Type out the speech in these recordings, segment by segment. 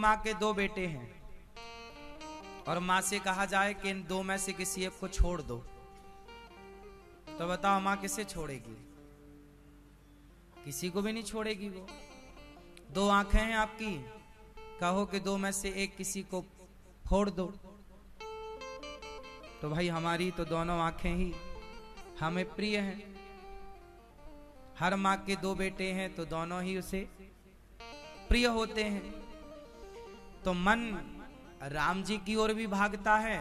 माँ के दो बेटे हैं और माँ से कहा जाए कि इन दो में से किसी एक को छोड़ दो, तो बताओ माँ किसे छोड़ेगी? किसी को भी नहीं छोड़ेगी वो। दो आंखें हैं आपकी, कहो कि दो में से एक किसी को फोड़ दो, तो भाई हमारी तो दोनों आंखें ही हमें प्रिय हैं। हर माँ के दो बेटे हैं तो दोनों ही उसे प्रिय होते हैं। तो मन राम जी की ओर भी भागता है,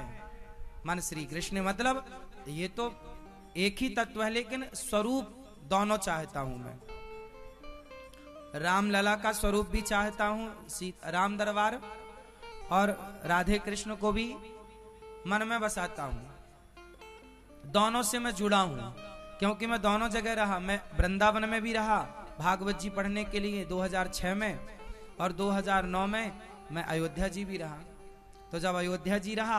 मन श्री कृष्ण, मतलब ये तो एक ही तत्व है लेकिन स्वरूप दोनों चाहता हूं मैं। राम लला का स्वरूप भी चाहता हूं, राम दरबार, और राधे कृष्ण को भी मन में बसाता हूं। दोनों से मैं जुड़ा हूं क्योंकि मैं दोनों जगह रहा। मैं वृंदावन में भी रहा भागवत जी पढ़ने के लिए 2006 में, और 2009 में मैं अयोध्या जी भी रहा। तो जब अयोध्या जी रहा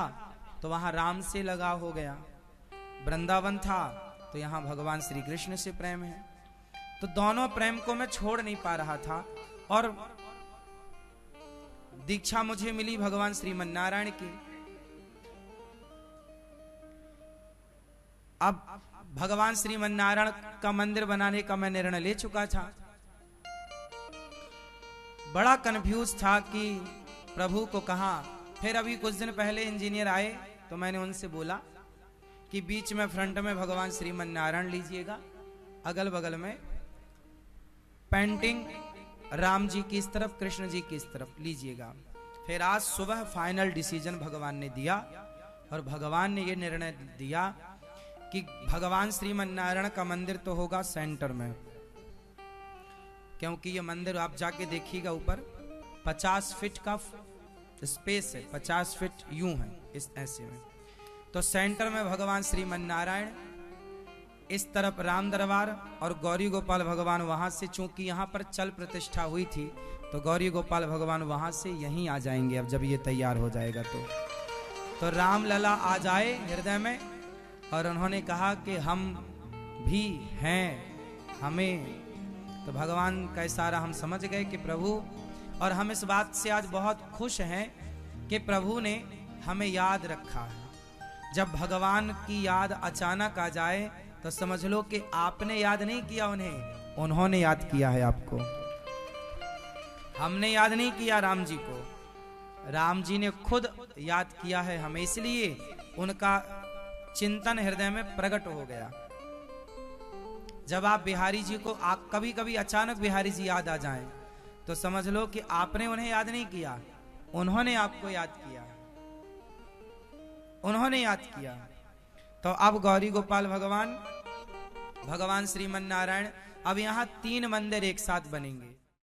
तो वहां राम से लगाव हो गया, वृंदावन था तो यहाँ भगवान श्री कृष्ण से प्रेम है। तो दोनों प्रेम को मैं छोड़ नहीं पा रहा था। और दीक्षा मुझे मिली भगवान श्रीमन नारायण की। अब भगवान श्रीमन नारायण का मंदिर बनाने का मैं निर्णय ले चुका था। बड़ा कंफ्यूज था कि प्रभु को कहा। फिर अभी कुछ दिन पहले इंजीनियर आए तो मैंने उनसे बोला कि बीच में फ्रंट में भगवान श्रीमन नारायण लीजिएगा, अगल बगल में पेंटिंग राम जी की इस तरफ, कृष्ण जी की इस तरफ लीजिएगा। फिर आज सुबह फाइनल डिसीजन भगवान ने दिया, और भगवान ने यह निर्णय दिया कि भगवान श्रीमन नारायण का मंदिर तो होगा सेंटर में, क्योंकि ये मंदिर आप जाके देखिएगा ऊपर 50 फीट का स्पेस है, 50 फीट यूं है इस ऐसे में। तो सेंटर में भगवान श्रीमन नारायण, इस तरफ राम दरबार, और गौरी गोपाल भगवान वहां से, चूंकि यहाँ पर चल प्रतिष्ठा हुई थी तो गौरी गोपाल भगवान वहां से यहीं आ जाएंगे अब जब ये तैयार हो जाएगा। तो राम लला आ जाए हृदय में, और उन्होंने कहा कि हम भी हैं, हमें। तो भगवान का इशारा हम समझ गए कि प्रभु, और हम इस बात से आज बहुत खुश हैं कि प्रभु ने हमें याद रखा है। जब भगवान की याद अचानक आ जाए तो समझ लो कि आपने याद नहीं किया उन्हें, उन्होंने याद किया है आपको। हमने याद नहीं किया राम जी को, राम जी ने खुद याद किया है हमें, इसलिए उनका चिंतन हृदय में प्रकट हो गया। जब आप बिहारी जी को कभी कभी अचानक बिहारी जी याद आ जाएं तो समझ लो कि आपने उन्हें याद नहीं किया, उन्होंने आपको याद किया, उन्होंने याद किया। तो अब गौरी गोपाल भगवान, भगवान श्रीमन नारायण, अब यहां 3 मंदिर एक साथ बनेंगे।